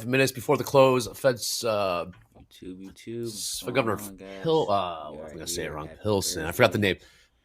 minutes before the close. Fed's YouTube. Governor Come on, guys. Hill. We I'm are gonna say it here wrong. at the Pilson. I first forgot the day. name.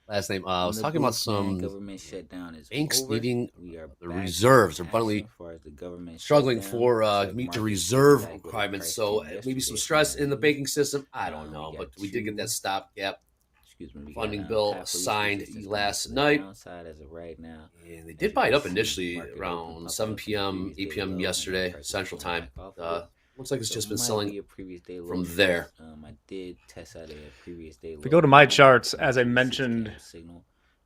Last name. I In was the talking about booth, man, some government shutdown is banks over. needing We are the back in reserves or action abundantly as far as the government struggling shutdown. for Looks like meet the markets reserve back where they requirements. priced So in maybe some yesterday stress from in the the banking system. I week. don't know, We but got we did get that two. stopgap Excuse me. We got funding bill half release signed resistance coming last to the night. downside as of right now. And they As did you buy it can up see, initially market open around up 7 off the p.m., previous 8 day p.m. low, and yesterday, prices Central pulling Time. back off of it. Looks like it's So just it been might selling be a previous day low from short. there. I did test out a previous day low. If we go to my charts, from as I 36 mentioned candle signal,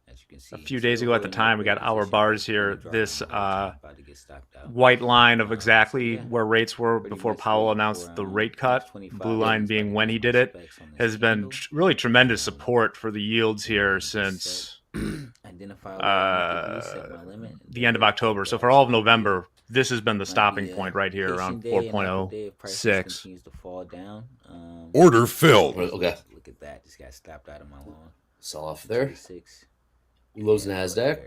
as you can see. a few days ago at the Silver in a time, we got great our position, bars but here. dropping This all the time, about to get stopped out. white line of So exactly yeah, where rates were pretty before much Powell waiting announced for the rate cut, 25 blue line minutes being about when to he get did it, specs on this has been candle. really tremendous support for the yields here Set, since identify where I need to be, set my limit, and the then end of take October. that So for all of action. November, this has been the Might stopping be a point right here around patient day, an active day if prices 4.06. continues to fall down. Order filled. Okay. Look at that. Just got stopped out of my long. Sell off there. 36. New lows Yeah, NASDAQ.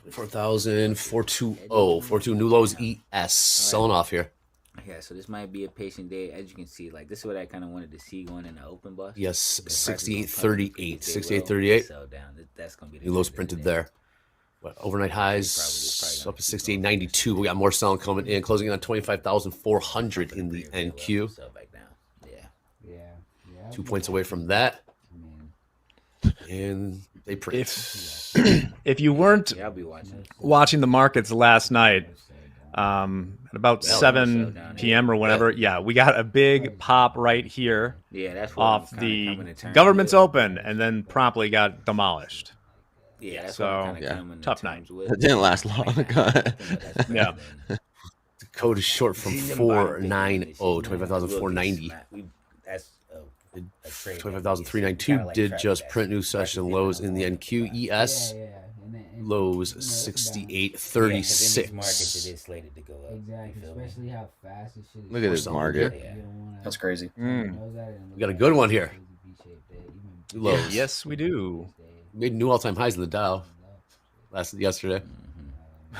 right 24,420. 42 new lows ES. Selling off here. Yeah, so this might be a patient day. As you can see, like this is what I kind of wanted to see going in the open bus. Yes, Because prices gonna pump 68.38. if they will 68.38. sell down. That's gonna be the New lows trend of the printed day. there. What, overnight highs up at 68.92. We got more selling coming in, closing in on 25,400 in the NQ. Sell back down. Yeah. 2 points away from that. And they print. If you weren't Yeah, I'll be watching. watching the markets last night, at about Well, 7 p.m. or whenever, yeah, we got a big pop right here Yeah, that's what off I'm kinda the coming to terms government's with. open and then promptly got demolished. Yeah, that's So, what I'm kinda yeah, coming to tough terms night. with. It didn't last long. Right now, I think that's Yeah. better than- The code is short from Season body picking 490. this shit, 25,490. That's a trade. 25,392 Kinda like did traffic just gas. print new session lows in the NQ. ES lows 68.36. Markets, it is slated to go up. Exactly, You feel me? especially how fast this shit is. Look at this Something market. Yeah. That's crazy. We got a good one here. New lows. Yes, we do. Made new all-time highs in the Dow yesterday.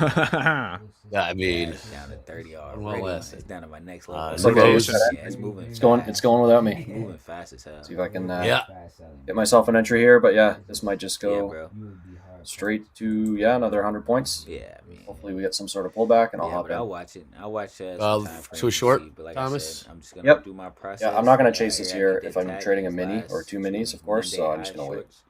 Yeah, I mean, It's down to 30 well already. last It's down to my next Uh, level. it's like lows. It's moving. It's going without It's me. moving fast as hell. See if I can Yeah. get myself an entry here, but yeah, this might just Yeah, go bro. straight to another 100 points. Yeah, I mean. Hopefully we get some sort of pullback and I'll Yeah, hop but I'll in. watch it. I'll watch too sometime short, frame to see, but like Thomas? I said, I'm just gonna Yep. do my process. Yeah, I'm not gonna chase Right this here, I here did if I'm tag trading a these mini last or two minis, of course. So Monday I'm just high gonna wait. shorts.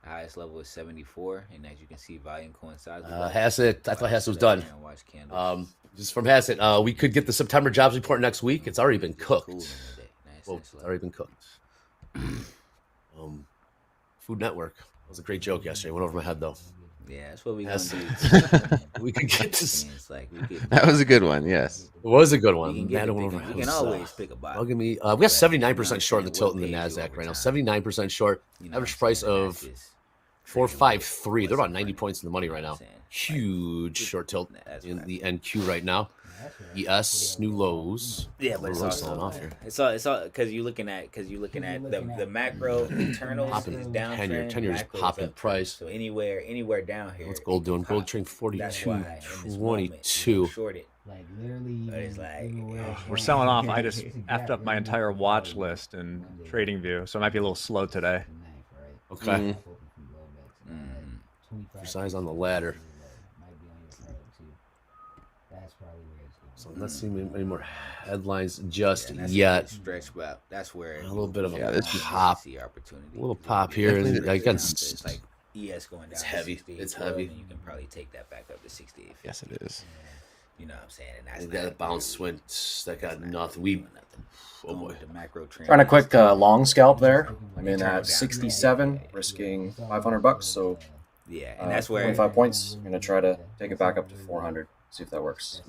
The highest level is 74, and as you can see, volume coincides. with Hassett, I thought Hassett was done. And watch candles. Just from Hassett, we could get the September jobs report next week. It's already been cooked. Cool in the day. Nice Well, and it's slow. already been cooked. Food Network. That was a great joke yesterday. Went over my head though. Yeah, that's what we gonna That's- do. We could get this. It's like we could. That was a good one. Yes. It was a good We one. can get Matt it went over picking. my We can head. always pick a buy. Look at me. We got 79% short in the tilt in the Nasdaq right now. 79% short. You know Average what I'm price saying? of That's just 453. They're about what's 90 in points in the money right now. front. Huge short tilt That's in what the NQ right now. ES new lows. Yeah, but it's We're all selling off here. It's all because you're looking at the macro internals Popping is downtrend. 10 years macro is popping uptrend. price. So anywhere down here. What's gold doing? Gold trading That's 42, why in this moment, 22. short it. Like literally, But it's like, We're selling off. I just effed up my entire watch list in TradingView, so it might be a little slow today. Okay. Mm. Precise on the ladder. So let's see any more headlines just and that's yet. stretch out. That's where A little bit of a Yeah, this is- pop. see opportunity. A little pop here. Definitely And again, It's like ES going down. It's to heavy. 68, It's 12, heavy. And you can probably take that back up to 68. Yes, it is. You know what I'm saying? And that's that not bounce really- went. That got that's not nothing. really We. doing nothing. Oh Going boy. with the macro trend. Trying a quick long scalp there. I'm in Turn it at down. 67, risking 500 bucks. So Yeah, and that's where 25 points. I'm gonna try to take it back up to 400. See if that works.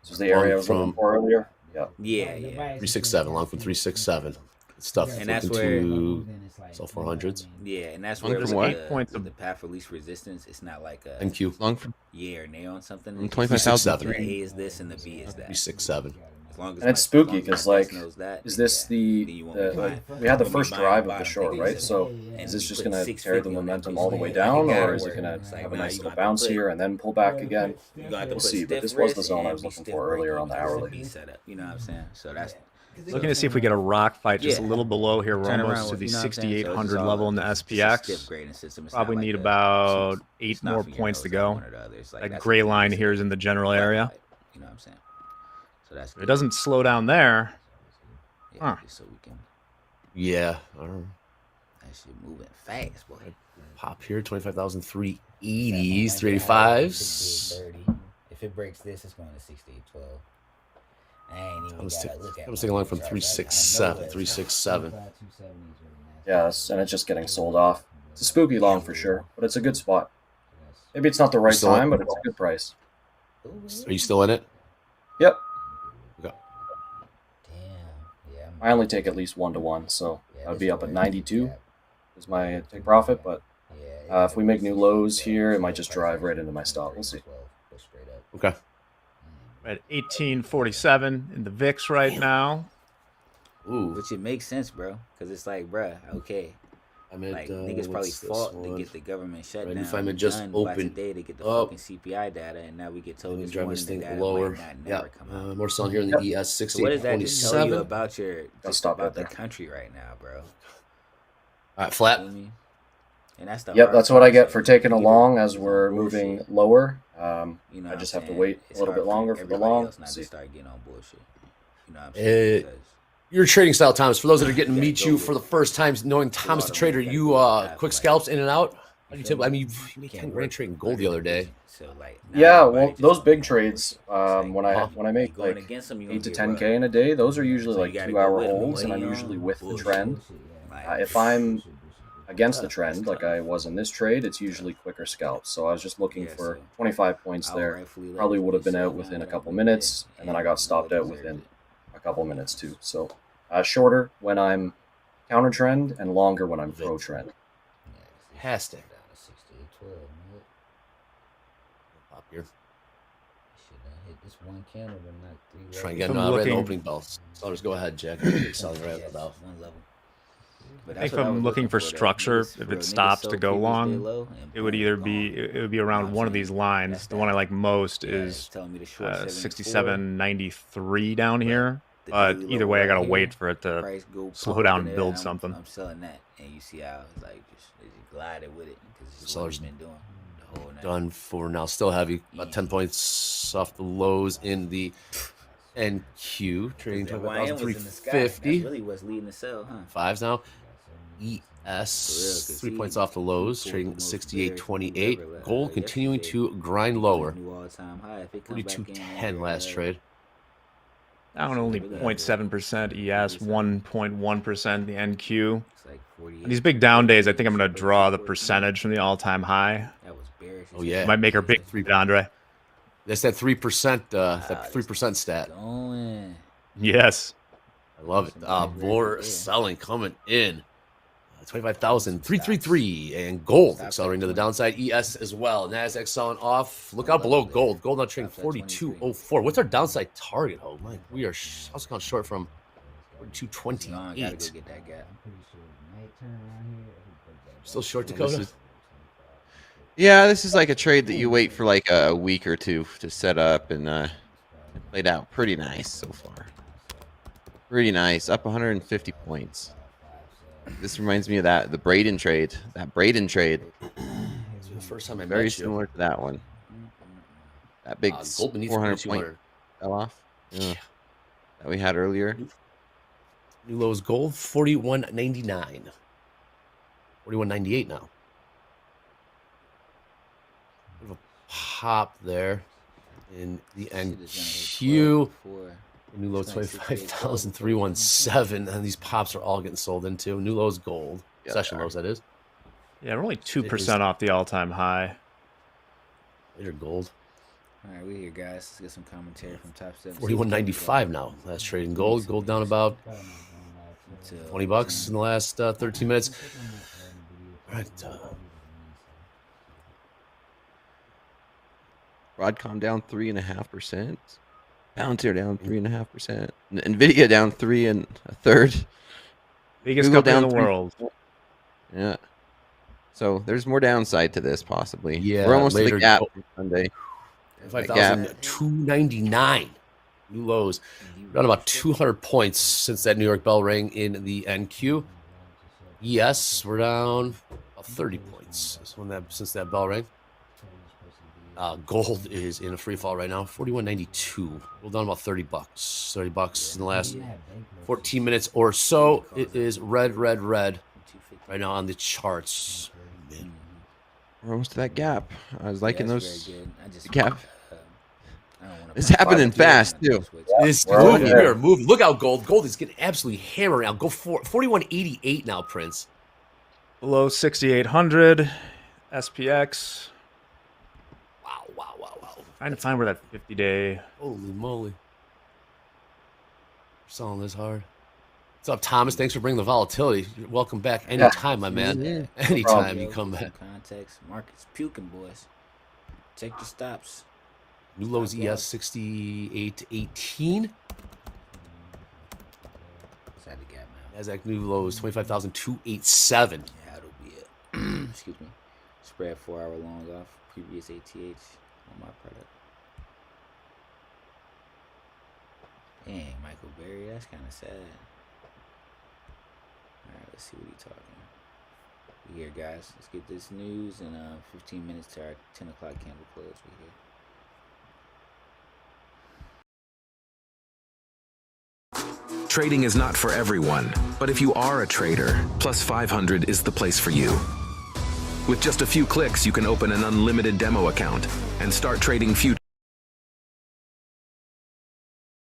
This is the area I was looking for earlier. Yeah. yeah. 367. Long from 367. Stuff. And that's looking to sell 400s. Yeah, and that's Long where from with what? the, 8 points with of- the path of least resistance, it's not like a NQ. Long for yeah or nay on something. from It's 25,000. just the A is this and the B is that. 367. It's long as And it's my- as spooky long as my because, desk like, knows that, is then this yeah, the, then you won't be buying. we had the You won't be first buying drive of the bottom short, tickets right? and- So and is this you just put gonna 650 carry the on that momentum piece all the of way shit. down, Like, or is it it's gonna like, have a nah, nice you little gonna have to bounce put- here and then pull back again? You gonna have to We'll put see, but stiff this was the wrist zone I and was be looking stiff for earlier break on the even, 'cause hourly. it'd be set up. You know what I'm saying? So that's Looking to see if we get a rock fight just a Yeah. little below here. We're turn almost around to with, the you know what I'm saying? So it's just 6,800 all level in the just a stiff SPX. grading system. It's Probably not need like about it's 8 not more from your points to nose down go. one or the other. It's like That that's gray what line it here is in the general black area. light, you know what I'm saying? So that's If it good. doesn't slow down there, Yeah, huh. just so we can Yeah. that shit moving fast, boy. Pop here, 25,380s, 385s. If it breaks this, it's going to 68.12. I ain't even was gotta taking- look at I was my taking along from charts. 367, I know that 367. 270 is really nasty. Yes, and it's just getting sold off. It's a spooky long for sure, but it's a good spot. Maybe it's not the right Still up? time, but it's a good price. Are you still in it? Yep. Damn. Yeah. I only take at least 1-to-1, so yeah, I'd be this up at way. 92 Yeah. is my take profit, but Yeah, if we make new lows here, it might just drive right into my stop. We'll see. Go straight up. Okay. we're at 1847 in the VIX right now. Ooh. Which it makes sense, bro. Because it's like, bruh, okay. I'm at, Like, niggas probably what's this fought to one? get the government shut Right, down. if I'm just done by open today to get the up. fucking CPI data, and now we get told Let me this drive morning this the thing data lower. might not Yeah. never come out. More selling here in the ES So what does that just tell you 6827. about your just stop about right the there. country right now, bro? All right, You flat. know what I mean? And that's the Yep, hard that's part. what I It's get like, for taking either along as it's we're on moving bullshit, lower. you know I what just I'm have to saying? wait It's a little hard bit longer for the everybody long. else not See. to start getting on bullshit. You know what I'm saying? Because Your trading style, Thomas. For those that are getting to Yeah, meet go you with for the it. first time, knowing Thomas the Trader, you quick scalps in and out. How do you tip? I mean, you made 10 grand trading gold the other day. So, like, now Yeah, everybody well, just those wanna big go trades, bullshit. It's like, when I Huh? make you going like against them, you 8 to gonna get 10K in a day, those are usually So you like gotta 2-hour go with 'em, holds, and I'm money usually on, with the bullshit. trend. Like, If I'm against the tough, trend, that's like tough. I was in this trade, it's usually quicker scalps. So I was just looking Yeah, for so 25 points I would there. rightfully let Probably it would have been sit out down within a like couple we minutes, did, and then I got stopped it out deserves within it. a couple minutes too. So shorter when I'm counter trend, and longer when I'm pro trend. Fantastic. Down to 68.12, man. Pop here. Shit done hit this one candle, but not three. Try and levels. get I'm right in the looking- opening bells. Sellers, go ahead, Jack. Selling right Yeah, at the bell. one level. But I that's think what if I'm was looking for though. structure, Niggas, if bro, it niggas stops sold to go previous day long, low and it would boom, either gone. be it would be You know what around I'm one of saying? these lines. That's The one I that. like most Yeah, is it's telling me to short 74, 67.93 down here. the But daily either low way, I right gotta here, wait for it to price go slow pop down in and there, build something. I'm selling that, and you see how it's like they just glided with it because it's what Sellers we've been doing the whole night. Done for now. Still heavy. About 10 points off the lows in the NQ. Trading That YM was in the sky. That's 25,350. really what's leading the sell, huh? Fives now. For real, ES 'cause 3 points he off the lows, pulled trading the most 68.28. bearish move ever, Gold continuing yesterday. to grind lower. New all-time high. If it comes back in 42.10 under, last trade. Down only really 0.7% ES, 1.1% the NQ. it's like 48. On these big down days, I think I'm gonna draw the percentage from the all-time high. That was bearish. Oh, yeah. Might make her big, Andre. That's that 3%, Wow, that 3% stat. Going. Yes. I love it. More selling coming in. 25,333 and gold accelerating to the downside. ES as well. Nasdaq selling off. Look out below gold. Gold now trading 42.04. What's our downside target? Oh my, we are how's it gone short from Long, gotta 42.28. go get that gap. I'm pretty sure night turn around here. Still short This Dakota. is- Yeah, this is like a trade that you wait for like a week or two to set up, and it played out pretty nice so far. Pretty nice, up 150 points. This reminds me of the Braden trade. That Braden trade, It's the first time I very met you. similar to that one. That big Gold beneath 400 point 4,200. sell off that we had earlier. New lows gold 41.99. 41.98 now. Bit of a pop there in the Shit is gonna hit NQ. 12 before. New low It's gonna hit 25,317. And these pops are all getting sold into. New lows gold. Yeah, Session they are. lows, that is. Yeah, we're only 2% off the all-time high. Later gold. All right, we here, guys. Let's get some commentary from Top 7. 41.95 now. Last trading gold. Gold down about 20 bucks in the last 13 minutes. All right. Broadcom down 3.5%. Palantir down 3.5%. Nvidia down 3 1/3. Biggest Google company in down the 3. world. Yeah. So there's more downside to this possibly. Yeah, We're almost to later the gap go- from Sunday. 5,299 new lows. Around about 200 points since that New York bell rang in the NQ. Yes, we're down about 30 points since that bell rang. Gold is in a free fall right now, 41.92. We're down about $30. $30 in the last 14 minutes or so. It is red right now on the charts. Man. We're almost to that gap. I was liking those. The Gap. It's happening fast too. It's we're moving. over We there. are moving. Look out, gold. Gold is getting absolutely hammered now. Go for 41.88 now, Prince. Below 6,800. SPX. Wow. Trying to find where that 50-day. Holy moly. Selling this hard. What's up, Thomas? Thanks for bringing the volatility. You're welcome back anytime, my man. Anytime you come back. Context. Market's puking, boys. Take your stops. New lows ES 68.18. Inside the gap now. Nasdaq new lows 25,287. Yeah, it'll be it. Excuse me. Spread 4-hour longs off previous ATH on my product. Dang, Michael Berry, that's kind of sad. All right, let's see what he's talking. We here, guys. Let's get this news in 15 minutes to our 10 o'clock candle close. We here. Trading is not for everyone, but if you are a trader, Plus 500 is the place for you. With just a few clicks, you can open an unlimited demo account and start trading futures.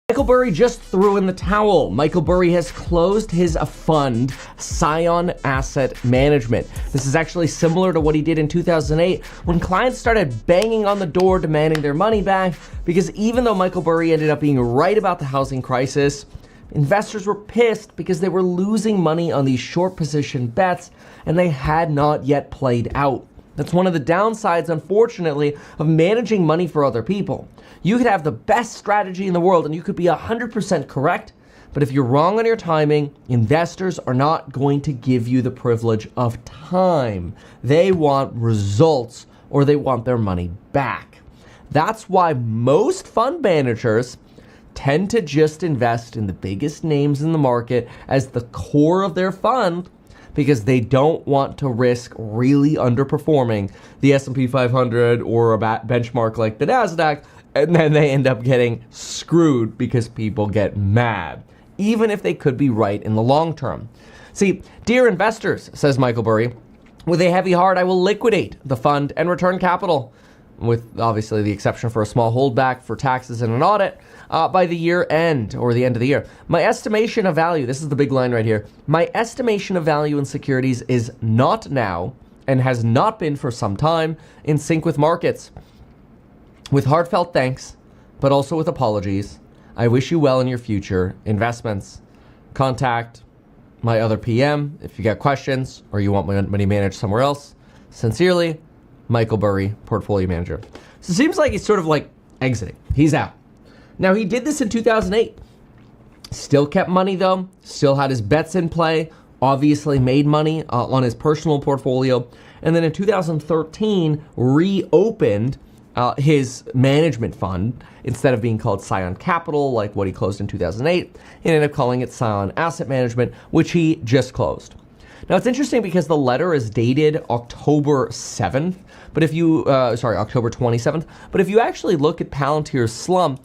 Michael Burry just threw in the towel. Michael Burry has closed his fund, Scion Asset Management. This is actually similar to what he did in 2008 when clients started banging on the door demanding their money back, because even though Michael Burry ended up being right about the housing crisis, investors were pissed because they were losing money on these short position bets and they had not yet played out. That's one of the downsides, unfortunately, of managing money for other people. You could have the best strategy in the world and you could be 100% correct, but if you're wrong on your timing, investors are not going to give you the privilege of time. They want results or they want their money back. That's why most fund managers tend to just invest in the biggest names in the market as the core of their fund, because they don't want to risk really underperforming the S&P 500 or a benchmark like the NASDAQ, and then they end up getting screwed because people get mad, even if they could be right in the long term. See, dear investors, says Michael Burry, with a heavy heart, I will liquidate the fund and return capital, with obviously the exception for a small holdback for taxes and an audit, by the year end or the end of the year. My estimation of value, this is the big line right here, my estimation of value in securities is not now and has not been for some time in sync with markets. With heartfelt thanks, but also with apologies, I wish you well in your future investments. Contact my other PM if you got questions or you want my money managed somewhere else. Sincerely, Michael Burry, portfolio manager. So it seems like he's sort of like exiting. He's out. Now, he did this in 2008. Still kept money, though. Still had his bets in play. Obviously made money on his personal portfolio. And then in 2013, reopened his management fund. Instead of being called Scion Capital, like what he closed in 2008, he ended up calling it Scion Asset Management, which he just closed. Now, it's interesting because the letter is dated October 7th, but if you, October 27th, but if you actually look at Palantir's slump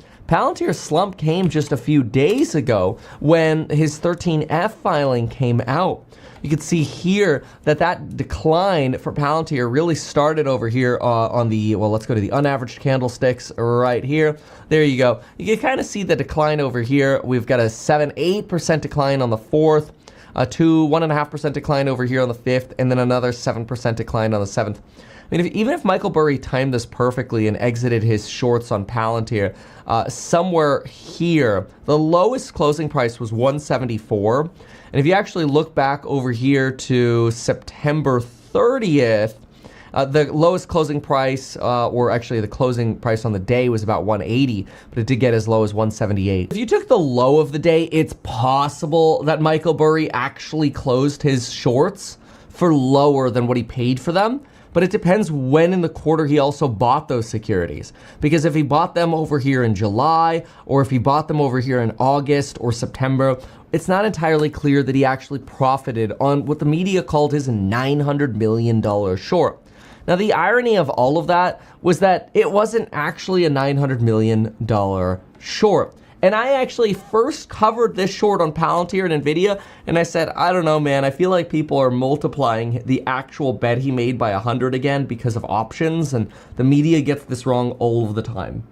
came just a few days ago when his 13F filing came out. You can see here that decline for Palantir really started over here on the, well, let's go to the unaveraged candlesticks right here. There you go. You can kind of see the decline over here. We've got a 7-8% decline on the 4th, a 1.5% decline over here on the 5th, and then another 7% decline on the 7th. I mean, even if Michael Burry timed this perfectly and exited his shorts on Palantir, somewhere here, the lowest closing price was 174. And if you actually look back over here to September 30th, The lowest closing price, or actually the closing price on the day was about 180, but it did get as low as 178. If you took the low of the day, it's possible that Michael Burry actually closed his shorts for lower than what he paid for them. But it depends when in the quarter he also bought those securities. Because if he bought them over here in July, or if he bought them over here in August or September, it's not entirely clear that he actually profited on what the media called his $900 million short. Now, the irony of all of that was that it wasn't actually a $900 million short. And I actually first covered this short on Palantir and Nvidia, and I said, I don't know, man, I feel like people are multiplying the actual bet he made by 100 again because of options, and the media gets this wrong all of the time.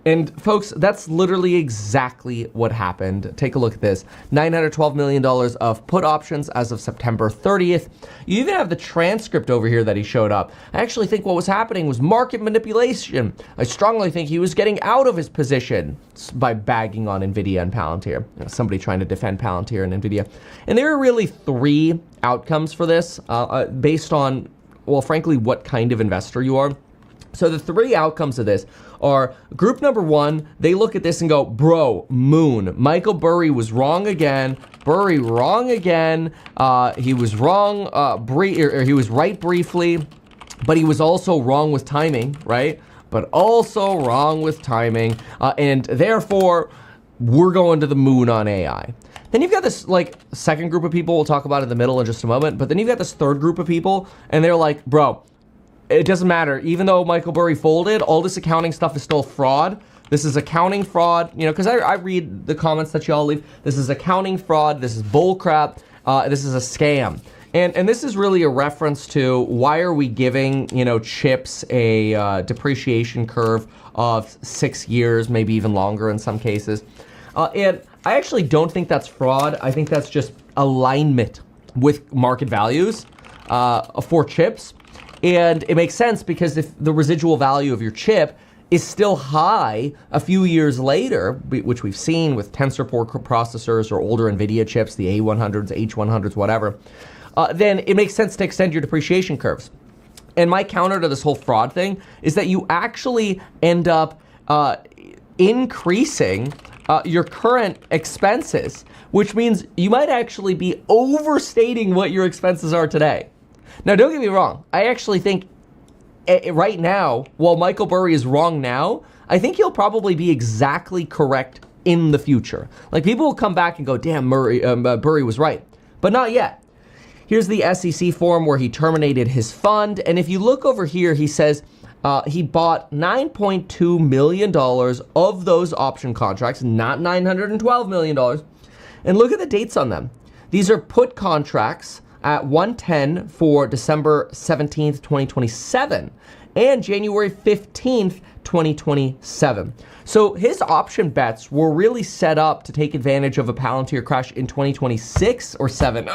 And folks, that's literally exactly what happened. Take a look at this. $912 million of put options as of September 30th. You even have the transcript over here that he showed up. I actually think what was happening was market manipulation. I strongly think he was getting out of his position by bagging on Nvidia and Palantir. Somebody trying to defend Palantir and Nvidia. And there are really three outcomes for this based on, well, frankly, what kind of investor you are. So the three outcomes of this are group number one, they look at this and go, bro, moon. Michael Burry was wrong again. Burry wrong again. He was wrong, he was right briefly, but he was also wrong with timing, right? But also wrong with timing. And therefore, we're going to the moon on AI. Then you've got this like second group of people we'll talk about in the middle in just a moment, but then you've got this third group of people and they're like, bro, it doesn't matter. Even though Michael Burry folded, all this accounting stuff is still fraud. This is accounting fraud, you know, because I read the comments that y'all leave. This is accounting fraud. This is bull crap. This is a scam. And this is really a reference to why are we giving, you know, chips a depreciation curve of 6 years, maybe even longer in some cases. And I actually don't think that's fraud. I think that's just alignment with market values for chips. And it makes sense because if the residual value of your chip is still high a few years later, which we've seen with TensorFlow processors or older NVIDIA chips, the A100s, H100s, whatever, then it makes sense to extend your depreciation curves. And my counter to this whole fraud thing is that you actually end up increasing your current expenses, which means you might actually be overstating what your expenses are today. Now, don't get me wrong. I actually think right now, while Michael Burry is wrong now, I think he'll probably be exactly correct in the future. Like, people will come back and go, damn, Burry was right. But not yet. Here's the SEC form where he terminated his fund. And if you look over here, he says he bought $9.2 million of those option contracts, not $912 million. And look at the dates on them. These are put contracts at 110 for December 17th, 2027 and January 15th, 2027. So his option bets were really set up to take advantage of a Palantir crash in 2026 or 7.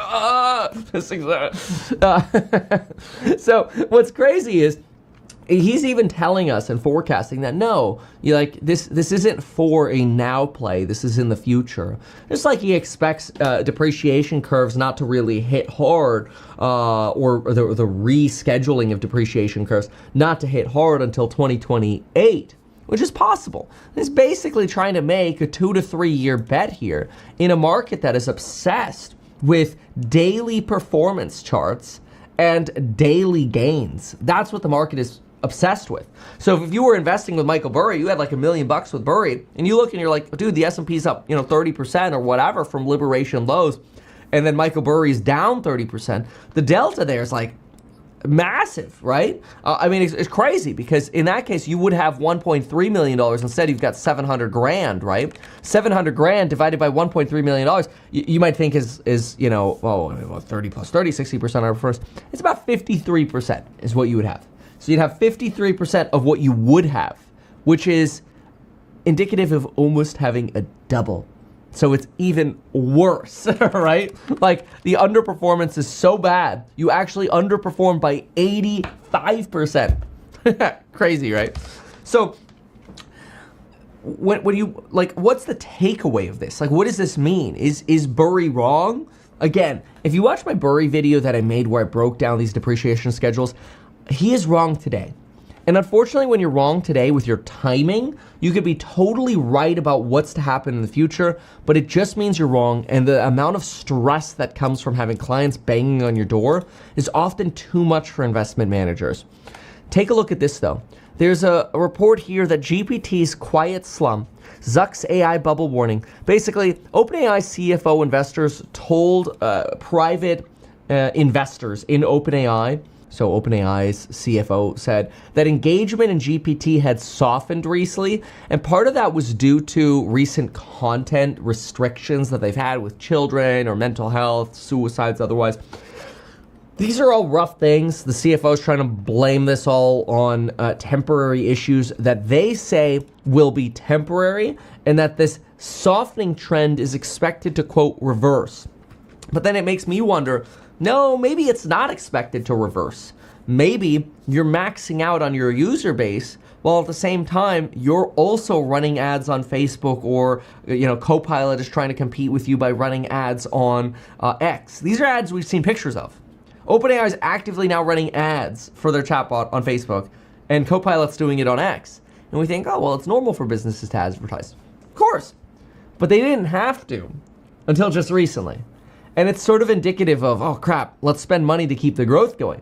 So what's crazy is he's even telling us and forecasting that no, this isn't for a now play. This is in the future. Just like he expects depreciation curves not to really hit hard, or the rescheduling of depreciation curves not to hit hard until 2028, which is possible. He's basically trying to make a 2 to 3 year bet here in a market that is obsessed with daily performance charts and daily gains. That's what the market is obsessed with. So if you were investing with Michael Burry, you had like $1 million with Burry, and you look and you're like, dude, the S&P's up, 30% or whatever from liberation lows, and then Michael Burry's down 30%. The delta there is like massive, right? It's crazy because in that case you would have $1.3 million. Instead, you've got $700,000, right? $700,000 divided by $1.3 million, you might think is 30 plus 30, 60% on first. It's about 53% is what you would have. So you'd have 53% of what you would have, which is indicative of almost having a double. So it's even worse, right? Like, the underperformance is so bad, you actually underperform by 85%. Crazy, right? So when you, what's the takeaway of this? Like, what does this mean? Is Burry wrong? Again, if you watch my Burry video that I made where I broke down these depreciation schedules, he is wrong today. And unfortunately, when you're wrong today with your timing, you could be totally right about what's to happen in the future, but it just means you're wrong. And the amount of stress that comes from having clients banging on your door is often too much for investment managers. Take a look at this though. There's a report here that GPT's quiet slump, Zuck's AI bubble warning. Basically, OpenAI CFO investors told private investors in OpenAI, so OpenAI's CFO said that engagement in GPT had softened recently, and part of that was due to recent content restrictions that they've had with children or mental health, suicides, otherwise. These are all rough things. The CFO is trying to blame this all on temporary issues that they say will be temporary, and that this softening trend is expected to, quote, reverse. But then it makes me wonder, no, maybe it's not expected to reverse. Maybe you're maxing out on your user base while at the same time you're also running ads on Facebook, or Copilot is trying to compete with you by running ads on X. These are ads we've seen pictures of. OpenAI is actively now running ads for their chatbot on Facebook, and Copilot's doing it on X. And we think, oh, well, it's normal for businesses to advertise. Of course. But they didn't have to until just recently. And it's sort of indicative of, oh crap, let's spend money to keep the growth going.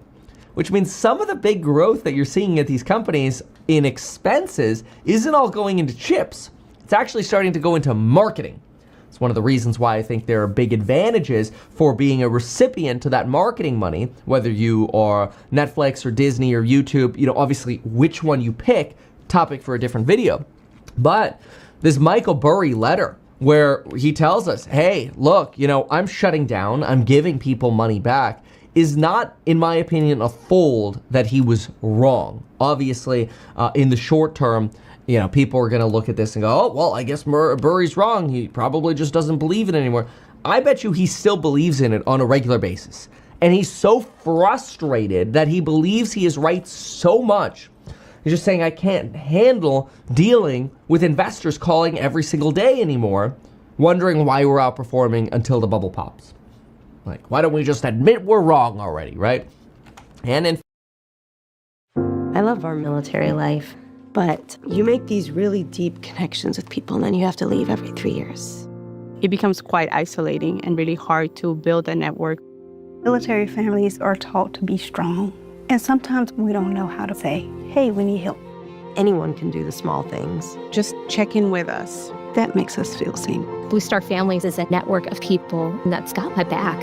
Which means some of the big growth that you're seeing at these companies in expenses isn't all going into chips. It's actually starting to go into marketing. It's one of the reasons why I think there are big advantages for being a recipient to that marketing money, whether you are Netflix or Disney or YouTube, obviously which one you pick, topic for a different video. But this Michael Burry letter where he tells us, hey, look, I'm shutting down, I'm giving people money back, is not, in my opinion, a fold that he was wrong. Obviously, in the short term, people are going to look at this and go, oh, well, I guess Burry's wrong. He probably just doesn't believe it anymore. I bet you he still believes in it on a regular basis. And he's so frustrated that he believes he is right so much. He's just saying, I can't handle dealing with investors calling every single day anymore, wondering why we're outperforming until the bubble pops. Like, why don't we just admit we're wrong already, right? And I love our military life. But you make these really deep connections with people, and then you have to leave every 3 years. It becomes quite isolating and really hard to build a network. Military families are taught to be strong. And sometimes we don't know how to say, hey, we need help. Anyone can do the small things. Just check in with us. That makes us feel seen. Blue Star Families is a network of people that's got my back.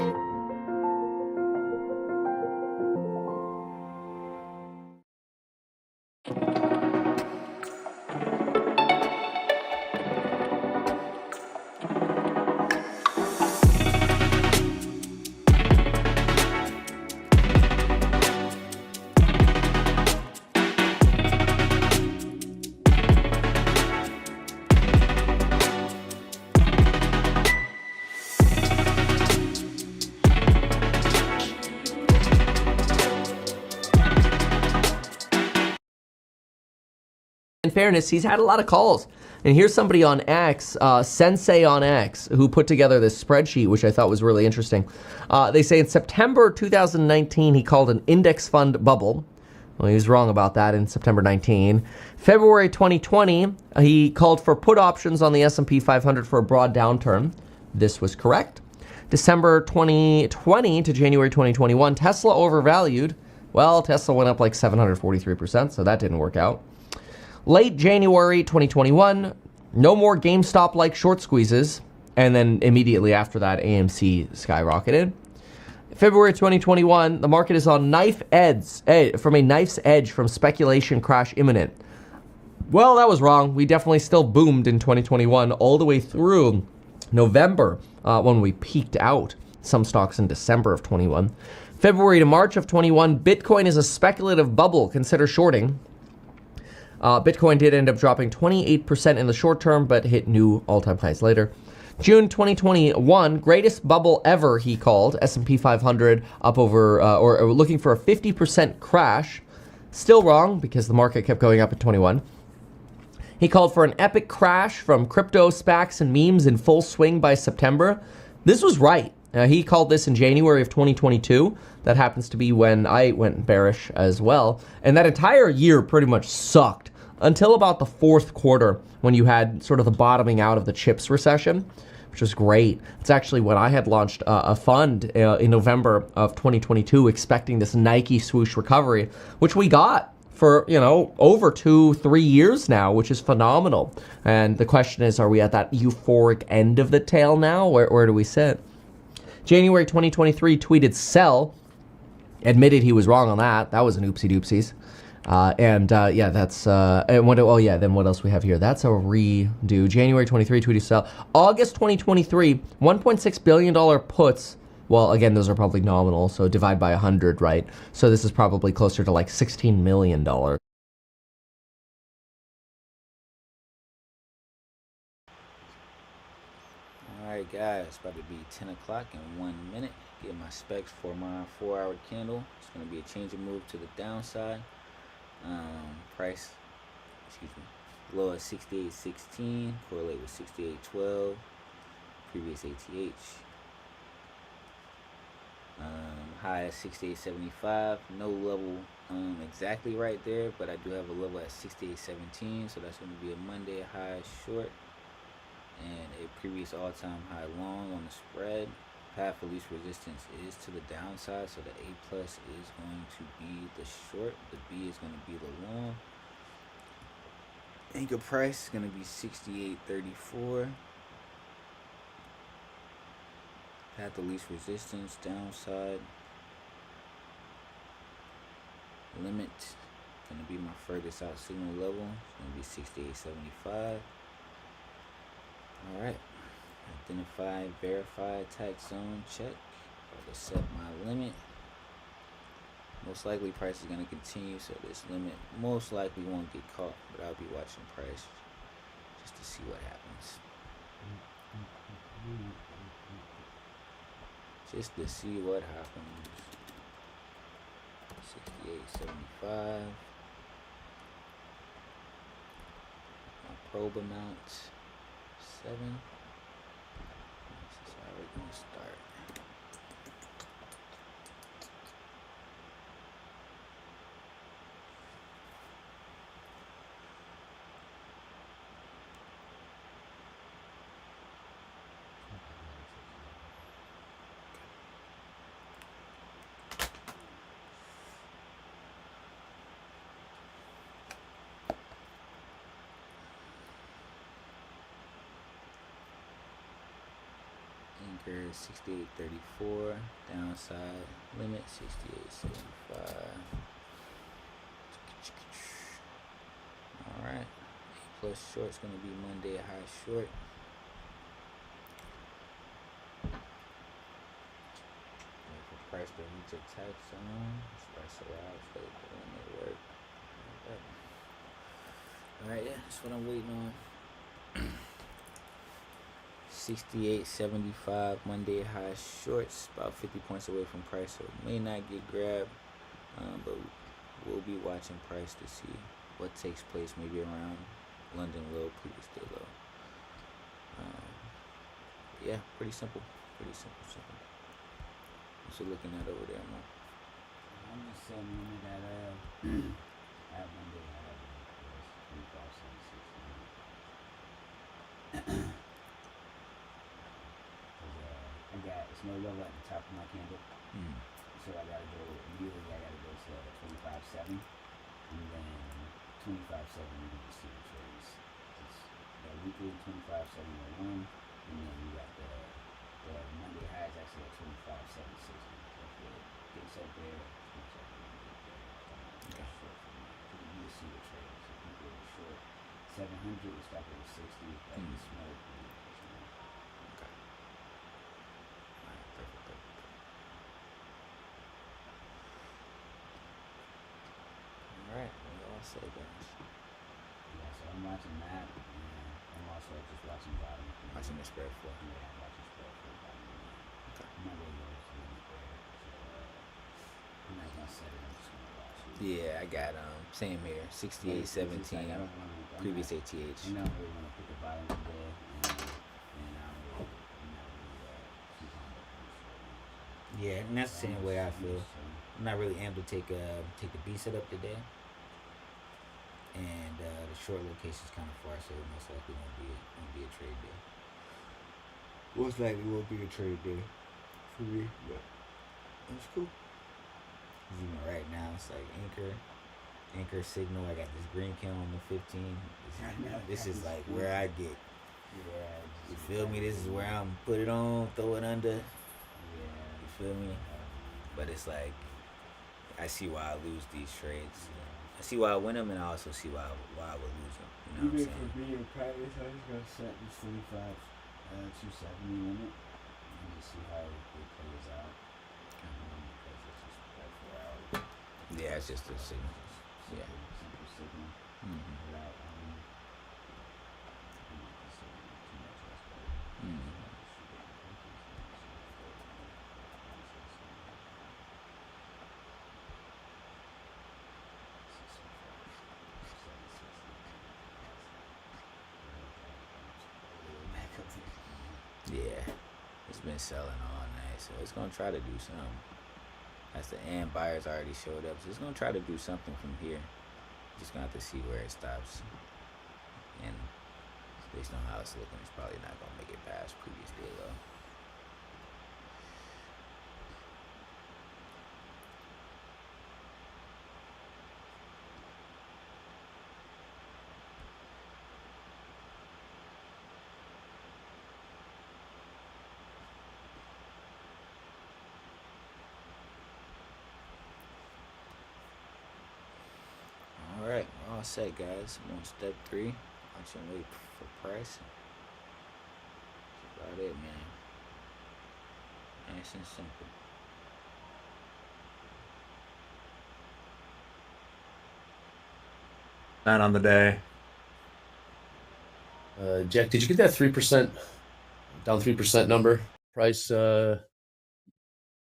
in fairness, he's had a lot of calls. And here's somebody on X, Sensei on X, who put together this spreadsheet, which I thought was really interesting. They say in September 2019, he called an index fund bubble. Well, he was wrong about that in September 19. February 2020, he called for put options on the S&P 500 for a broad downturn. This was correct. December 2020 to January 2021, Tesla overvalued. Well, Tesla went up like 743%, so that didn't work out. Late January 2021, no more GameStop-like short squeezes. And then immediately after that, AMC skyrocketed. February 2021, the market is on knife's edge from speculation crash imminent. Well, that was wrong. We definitely still boomed in 2021 all the way through November when we peaked out some stocks in December of 21. February to March of 21, Bitcoin is a speculative bubble. Consider shorting. Bitcoin did end up dropping 28% in the short term, but hit new all-time highs later. June 2021, greatest bubble ever, he called. S&P 500 up over, or looking for a 50% crash. Still wrong, because the market kept going up at 21. He called for an epic crash from crypto, SPACs, and memes in full swing by September. This was right. He called this in January of 2022. That happens to be when I went bearish as well. And that entire year pretty much sucked until about the fourth quarter when you had sort of the bottoming out of the chips recession, which was great. It's actually when I had launched a fund in November of 2022 expecting this Nike swoosh recovery, which we got for, over 2-3 years now, which is phenomenal. And the question is, are we at that euphoric end of the tail now? Where do we sit? January 2023 tweeted sell, admitted he was wrong on that. That was an oopsie doopsies. That's and then what else we have here? That's a redo. January 23 tweeted sell. August 2023, $1.6 billion puts. Well, again, those are probably nominal, so divide by 100, right? So this is probably closer to like $16 million. All right, guys, it's about to be 10 o'clock in 1 minute. Get my specs for my 4-hour candle. It's going to be a change of move to the downside. Price, low at 68.16, correlate with 68.12, previous ATH. High at 68.75, no level exactly right there, but I do have a level at 68.17, so that's going to be a Monday high short and a previous all-time high long on the spread. Path of least resistance is to the downside, so the A plus is going to be the short, the B is going to be the long. Anchor price is going to be 68.34. Path of least resistance, downside. Limit going to be my furthest out signal level. It's going to be 68.75. All right. Identify, verify, attack zone, check. I'll just set my limit. Most likely price is going to continue, so this limit most likely won't get caught, but I'll be watching price just to see what happens. Just to see what happens. 68.75. My probe amount 7. This is how we're gonna start. Anchor 68.34, downside limit 68.75. Alright, A plus short is going to be Monday high short. Wait for price to reach attack zone. Price arrives, so the limit work. Alright, yeah, that's what I'm waiting on. 68.75 Monday high shorts, about 50 points away from price, so it may not get grabbed, but we'll be watching price to see what takes place, maybe around London low, previous day low. Yeah, pretty simple. What's you looking at over there, Mo? I'm just setting limit at Monday high. It's no level at the top of my candle, so I gotta go immediately. I gotta go to 25.7, and then 25.7. You can just see the trades. It's the weekly 25.701, and then we got the Monday high is actually at 25.760. So if it gets up there, it's up there. You can see the trades. If people are short 700, we stop at 60. That is small. So guys. Yeah, so I'm watching that, and I'm also just watching bottom. Watching the spread flow. Yeah, I'm watching spread flow bottom. Okay. I'm not really going to see there, so I'm not gonna set it. I'm just gonna watch it. Yeah, I got same here. 68.17. Previous ATH. I don't really want to pick the bottom of there, and I'm not really too fond of Yeah, and that's the same way I feel. I'm not really amped to take the B setup today, and the short location's kind of far, so it most likely won't be a trade day. Most likely won't be a trade day for me, but that's cool. 'Cause even right now, it's like anchor signal. I got this green cam on the 15. This is like where I get. You feel me? This is where I'm put it on, throw it under. You feel me? But it's like I see why I lose these trades. I see why I win them, and I also see why I would lose them. You know what I'm saying? For me in practice, I just gotta set this 25 270 limit and just see how it plays out. Because it's just like 4 hours. Yeah, it's just a signal. Yeah. Simple signal. Without too much else. Yeah, it's been selling all night, so it's gonna try to do something. And buyers already showed up, so it's gonna try to do something from here. Just gonna have to see where it stops, and based on how it's looking, it's probably not gonna make it past previous day low. Alright, we're all set, guys. I'm on step 3. Watch and wait for price. That's about it, man. Nice and simple. Nine on the day. Jack, did you get that 3% down 3% number price?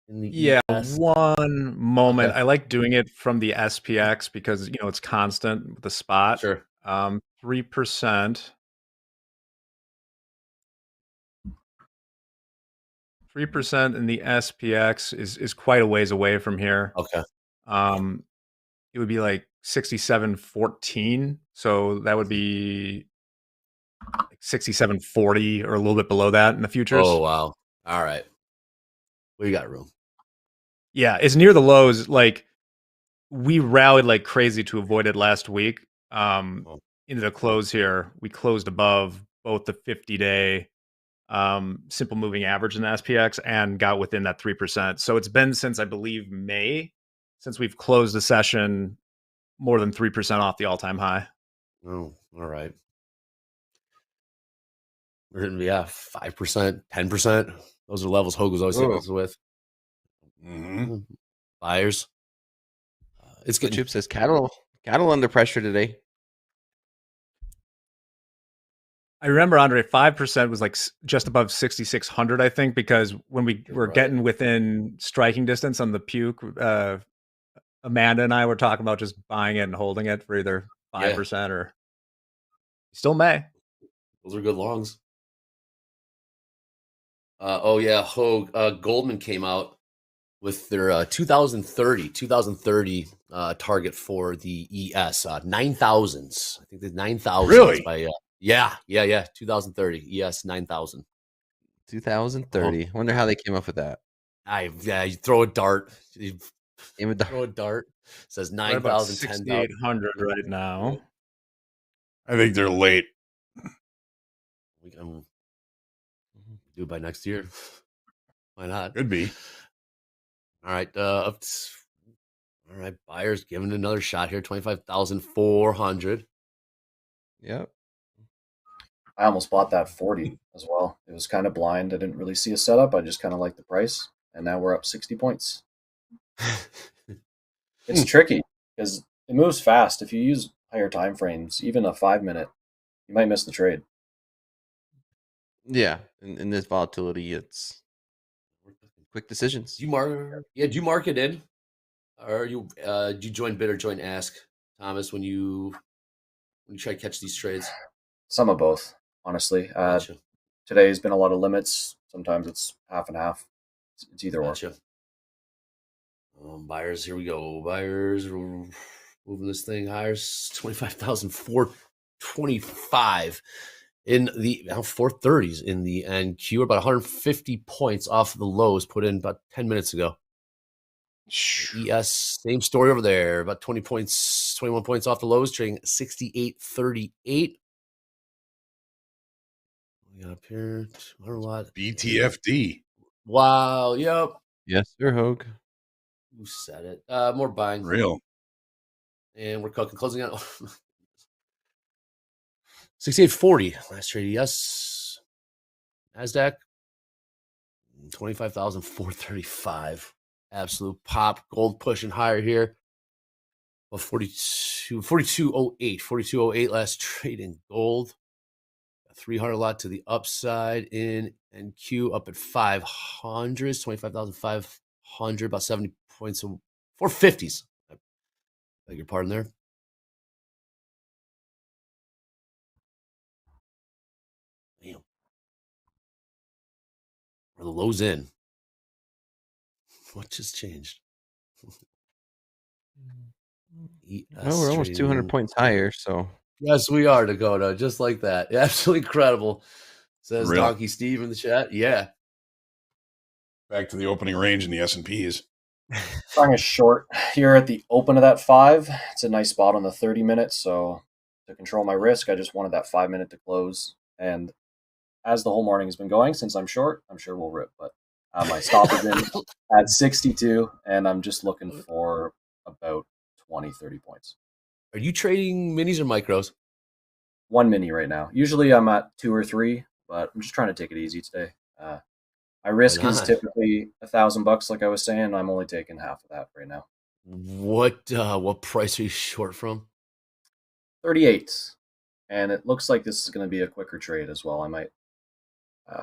In the Yeah, ES? one moment. Okay. I like doing it from the SPX because it's constant with the spot. Sure. 3%. 3% in the SPX is quite a ways away from here. Okay. It would be like 67.14, so that would be like 67.40 or a little bit below that in the futures. Oh wow! All right, we got room. Yeah, it's near the lows. Like we rallied like crazy to avoid it last week. Into the close here, we closed above both the 50-day simple moving average in the SPX and got within that 3%. So it's been since I believe May since we've closed the session more than 3% off the all-time high. Oh, all right. We're hitting 5%, 10%. Those are levels Hogue was always hitting us with. Buyers. It's good. Chip says cattle under pressure today. I remember, Andre, 5% was like just above 6,600, I think, because when we were getting within striking distance on the puke, Amanda and I were talking about just buying it and holding it for either 5% or still may. Those are good longs. Hogue. Goldman came out with their 2030 target for the ES 9,000s. I think the 9,000s. Really? By 2030 ES 9,000. 2030. Wonder how they came up with that. You throw a dart. Throw a dart. It says 9,000, 6,800 right now. I think they're late. We can do it by next year. Why not? Could be. All right. All right. Buyers giving another shot here. 25,400. Yep. I almost bought that 40 as well. It was kind of blind. I didn't really see a setup. I just kind of liked the price. And now we're up 60 points. It's tricky because it moves fast. If you use higher time frames, even a 5-minute, you might miss the trade. Yeah. In this volatility, it's quick decisions. Do you mark it in? Or do you join bid or join ask, Thomas, when you try to catch these trades? Some of both, honestly. Gotcha. Today's been a lot of limits. Sometimes it's half and half. It's either Gotcha. or. Buyers, here we go. Buyers, we're moving this thing higher. 25,425 in the now 430s in the NQ. About 150 points off the lows put in about 10 minutes ago. ES, same story over there. About 20 points, 21 points off the lows, trading 68.38. We got up here a lot. BTFD. Wow. Yep. Yes, sir, Hogue. Who said it? More buying. Real. And we're closing out 68.40. Last trade, yes. NASDAQ, 25,435. Absolute pop. Gold pushing higher here. Well, 42.08. 42.08 last trade in gold. 300 lot to the upside in NQ up at 500, 25,500, about 70 points, 450s. I beg your pardon there. Damn. Are the lows in? What just changed? Well, we're almost 200 points higher, so. Yes, we are, Dakota. Just like that. Absolutely incredible. Says Real. Donkey Steve in the chat. Yeah. Back to the opening range in the S&Ps. Trying a short here at the open of that 5. It's a nice spot on the 30 minutes. So to control my risk, I just wanted that 5 minute to close. And as the whole morning has been going, since I'm short, I'm sure we'll rip. But my stop is in at 62, and I'm just looking for about 20, 30 points. Are you trading minis or micros? 1 mini right now. Usually I'm at 2 or 3, but I'm just trying to take it easy today. My risk is typically $1,000, like I was saying. I'm only taking half of that right now. What price are you short from? 38, and it looks like this is going to be a quicker trade as well. I might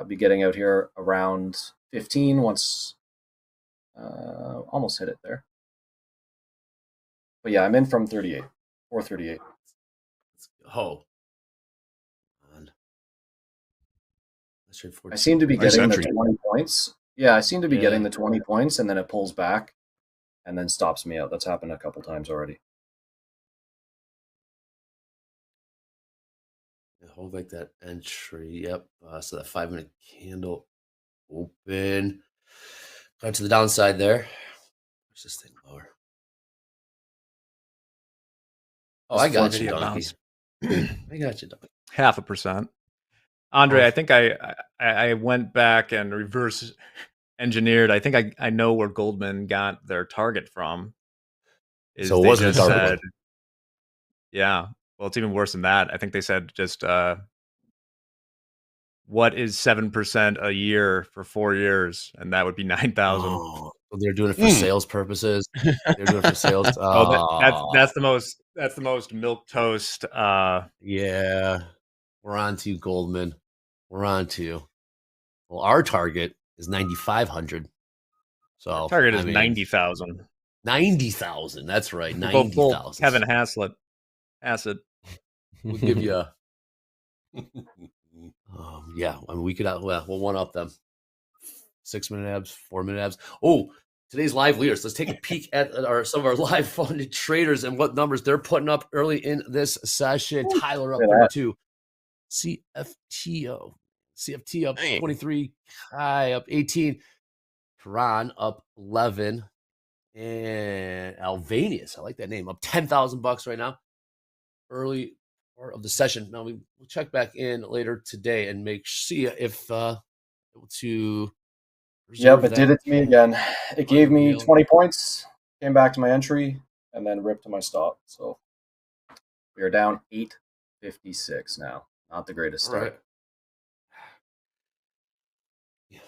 be getting out here around 15 once. Almost hit it there. But yeah, I'm in from 38, 438. Oh. I seem to be getting the 20 points. Yeah, I seem to be getting the 20 points, and then it pulls back and then stops me out. That's happened a couple times already. Hold like that entry. Yep. So that 5 minute candle open. Got to the downside there. Where's this thing lower? Oh, I got you, Donkey. I got you, Donkey. 0.5%. Andre, I think I went back and reverse engineered. I think I know where Goldman got their target from. So it wasn't a target. Yeah. Well, it's even worse than that. I think they said just what is 7% a year for 4 years, and that would be 9,000. Oh, they're doing it for sales purposes. They're doing it for sales. That's the most milquetoast. Yeah, we're on to you, Goldman. We're on to you. Well, our target is 9,500. So our target is 90,000. 90,000. That's right. 90,000. Kevin Haslett. Acid. We'll give you a. Yeah, I mean, we could. We'll one up them. 6 minute abs, 4 minute abs. Oh, today's live leaders. Let's take a peek at some of our live funded traders and what numbers they're putting up early in this session. Tyler up 32. CFT up 23. Kai up 18. Karan up 11. And Alvanius, I like that name, up $10,000 right now. Early part of the session. Now we'll check back in later today and see if able to. Yep, it did it to me again. It gave me 20 points, came back to my entry, and then ripped to my stop. So we are down 856 now. Not the greatest start. Right.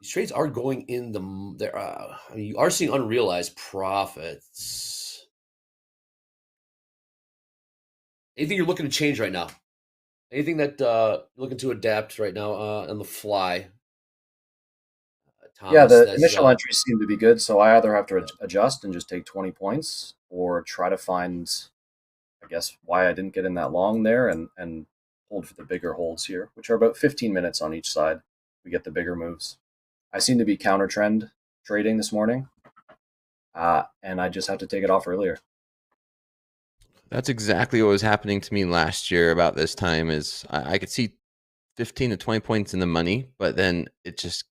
These trades are going in there. I mean, you are seeing unrealized profits. Anything you're looking to change right now? Anything that you're looking to adapt right now on the fly? Thomas, yeah, the initial entries seem to be good, so I either have to adjust and just take 20 points or try to find, I guess, why I didn't get in that long there and hold for the bigger holds here, which are about 15 minutes on each side. We get the bigger moves. I seem to be counter trend trading this morning. and I just have to take it off earlier. That's exactly what was happening to me last year about this time. Is I could see 15 to 20 points in the money, but then it just